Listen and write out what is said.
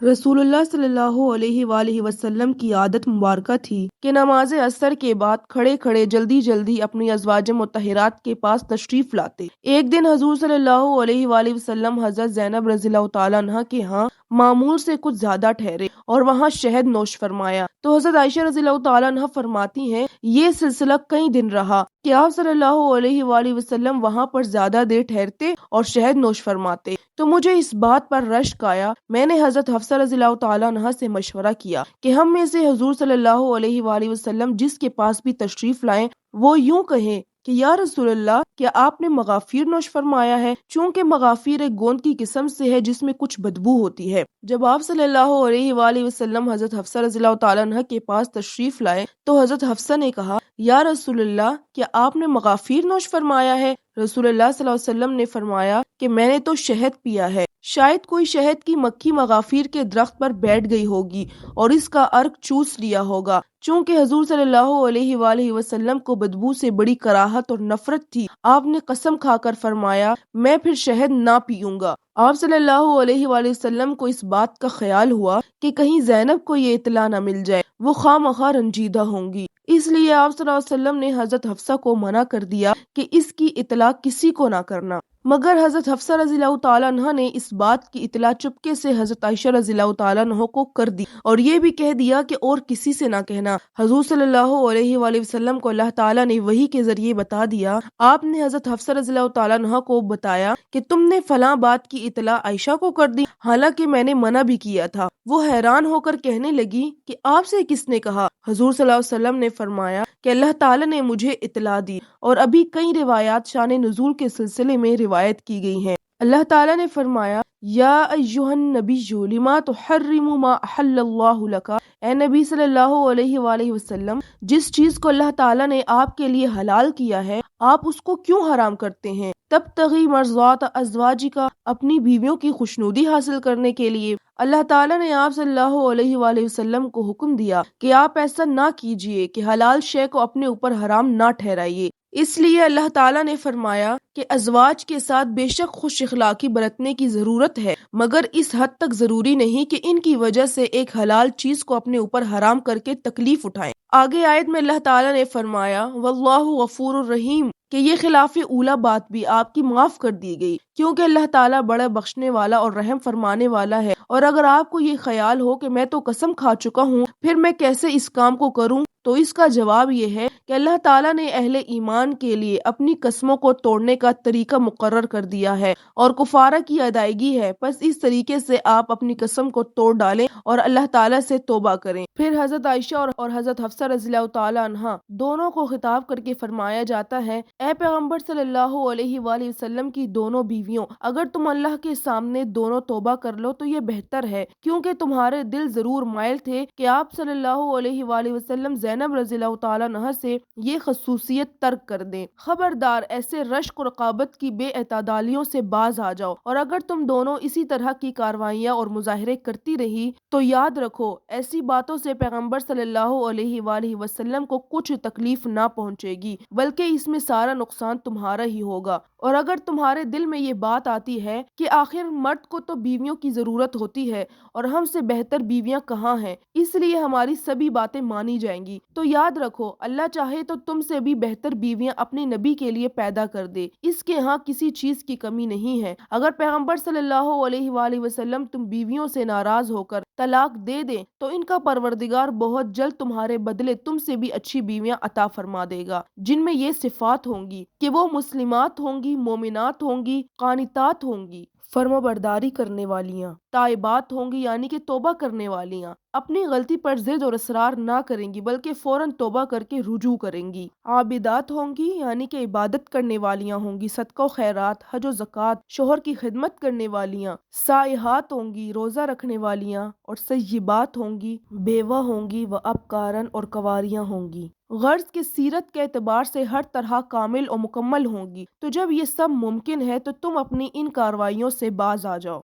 रसूलुल्लाह सल्लल्लाहु अलैहि वआलिहि वसल्लम की आदत मुबारकह थी कि नमाज असर के बाद खड़े खड़े जल्दी जल्दी अपनी अज़वाज मुतहरात के पास तशरीफ लाते। एक दिन हजूर सल्लल्लाहु अलैहि वआलिहि वसल्लम हजरत ज़ैनब रज़ियल्लाहु ताला अन्हा के यहाँ मामूल से कुछ ज्यादा ठहरे और वहाँ शहद नोश फरमाया। तो हजरत आयशा रज़ियल्लाहु ताला अन्हा फरमाती हैं, ये सिलसिला कई दिन रहा कि आप सल्लल्लाहु अलैहि वआलिहि वसल्लम वहाँ पर ज्यादा देर ठहरते और शहद नोश फरमाते। तो मुझे इस बात पर रश्क आया। मैंने हजरत हफ्सा रज़ियल्लाहु ताला अन्हा से मशवरा किया कि हम में से हुजूर सल्लल्लाहु अलैहि वआलिहि वसल्लम जिसके पास भी तशरीफ लाएं वो यूं कहे कि या रसूलल्लाह, क्या आपने मगाफिर नोश फरमाया है? चूंकि मगाफिर एक गोंद की किस्म से है जिसमें कुछ बदबू होती है। जब आप सल्लल्लाहु अलैहि वआलिहि वसल्लम हजरत हफ्सा रज़ियल्लाहु ताला अन्हा के पास तशरीफ लाए तो हजरत हफ्सा ने कहा, या रसूलल्लाह, क्या आपने मगाफिर नोश फरमाया है? रसूलुल्लाह सल्लल्लाहु अलैहि वसल्लम ने फरमाया कि मैंने तो शहद पिया है। शायद कोई शहद की मक्खी मगाफिर के दरख्त पर बैठ गई होगी और इसका अर्क चूस लिया होगा। चूंकि हजूर सल्लल्लाहु अलैहि वआलिहि वसल्लम को बदबू से बड़ी कराहत और नफरत थी, आपने कसम खाकर फरमाया, मैं फिर शहद ना पीऊंगा। आप सल्लल्लाहु अलैहि वसल्लम को इस बात का ख्याल हुआ कि कहीं ज़ैनब को ये इतला न मिल जाए, वो खामखा रंजीदा होंगी। इसलिए आप सल्लल्लाहु अलैहि वसल्लम ने हजरत हफ्सा को मना कर दिया कि इसकी इतला किसी को ना करना। मगर हजरत हफ्सा रज़ियल्लाहु ताला अन्हा ने इस बात की इतला चुपके से हजरत आयशा रज़ियल्लाहु ताला अन्हा को कर दी और ये भी कह दिया कि और किसी से ना कहना। हजूर सल्लल्लाहु अलैहि वसल्लम को अल्लाह ताला ने वही के जरिए बता दिया। आपने हजरत हफ्सा रज़ियल्लाहु ताला अन्हा को बताया कि तुमने फलां बात की इतला आयशा को कर दी, हालांकि मैंने मना भी किया था। वो हैरान होकर कहने लगी कि आपसे किसने कहा? हजूर सल्लल्लाहु अलैहि वसल्लम ने फरमाया कि अल्लाह ताला ने मुझे इतला दी। और अभी कई रिवायात शान नुज़ूल के सिलसिले में रिवायत की गई हैं। अल्लाह ताला ने फरमाया, या अय्युहन नबिय्यु लिमा तुहर्रिमु मा अहल्लल्लाहु लका, ए नबी सल्लल्लाहु अलैहि वआलिहि वसल्लम, जिस चीज को अल्लाह ताला ने आपके लिए हलाल किया है आप उसको क्यों हराम करते हैं? तब तगी मर्ज़ात अज़वाजिका, अपनी बीवियों की खुशनुदी हासिल करने के लिए अल्लाह ताला ने आप सल्लल्लाहु अलैहि वसल्लम को हुक्म दिया कि आप ऐसा ना कीजिए कि हलाल शय को अपने ऊपर हराम ना ठहराइए। इसलिए अल्लाह ताला ने फरमाया कि अज़वाज के साथ बेशक खुश इखलाकी बरतने की जरूरत है, मगर इस हद तक जरूरी नहीं कि इनकी वजह से एक हलाल चीज को अपने ऊपर हराम करके तकलीफ उठाएं। आगे आयत में अल्लाह ताला ने फरमाया, वल्लाहु गफूरुर रहीम, कि ये खिलाफ ऊला बात भी आपकी माफ कर दी गई, क्योंकि अल्लाह ताला बड़ा बख्शने वाला और रहम फरमाने वाला है। और अगर आपको ये ख्याल हो कि मैं तो कसम खा चुका हूँ, फिर मैं कैसे इस काम को करूँ, तो इसका जवाब ये है कि अल्लाह ताला ने अहले ईमान के लिए अपनी कसमों को तोड़ने का तरीका मुकर्रर कर दिया है और कुफारा की अदायगी है। बस इस तरीके से आप अपनी कसम को तोड़ डालें और अल्लाह ताला से तौबा करें। फिर हजरत आयशा और हजरत हफ्सा रज़ियल्लाहु ताला अन्हा दोनों को खिताब करके फरमाया जाता है, ए पैगम्बर सल्लल्लाहु अलैहि वसल्लम की दोनों बीवियों, अगर तुम अल्लाह के सामने दोनों तौबा कर लो तो ये बेहतर है, क्योंकि तुम्हारे दिल जरूर माइल थे कि आप सल्लल्लाहु अलैहि वसल्लम ज़ैनब रज़ियल्लाहु ताला अन्हा से ये खसूसियत तर्क कर दें। खबरदार, ऐसे रश्क और रकाबत की बेअतादालियों से बाज आ जाओ, और अगर तुम दोनों इसी तरह की कार्रवाइयाँ और मुजाहरे करती रही तो याद रखो ऐसी बातों से पैगम्बर सल्लल्लाहु अलैहि वसल्लम को कुछ तकलीफ ना पहुँचेगी, बल्कि इसमें सारा नुकसान तुम्हारा ही होगा। और अगर तुम्हारे दिल में ये बात आती है कि आखिर मर्द को तो बीवियों की जरूरत होती है और हमसे बेहतर बीवियां कहाँ हैं, इसलिए हमारी सभी बातें मानी जाएंगी, तो याद रखो अल्लाह चाहे तो तुमसे भी बेहतर बीवियां अपने नबी के लिए पैदा कर दे। इसके यहाँ किसी चीज की कमी नहीं है। अगर पैगम्बर सल्लल्लाहु अलैहि वसल्लम तुम बीवियों से नाराज होकर तलाक दे दें तो इनका परवरदिगार बहुत जल्द तुम्हारे बदले तुमसे भी अच्छी बीवियां अता फरमा देगा, जिनमें ये सिफात होंगी कि वो मुस्लिमात होंगी, मोमिनात होंगी, कानितात होंगी, फर्माबरदारी करने वालियाँ, ताइबात होंगी यानी कि तौबा करने वालियाँ, अपनी गलती पर जिद और इसरार ना करेंगी बल्कि फौरन तौबा करके रुजू करेंगी, आबिदात होंगी यानी कि इबादत करने वालियाँ होंगी, सदका खैरात, हज और ज़कात, शोहर की खिदमत करने वालियाँ, साइहात होंगी, रोज़ा रखने वालियाँ, और सय्यिबात होंगी, बेवा होंगी, व अबकारन और कवारियाँ होंगी। गर्ज के सीरत के एतबार से हर तरह कामिल और मुकम्मल होंगी। तो जब ये सब मुमकिन है तो तुम अपनी इन कार्रवाइयों से बाज आ जाओ।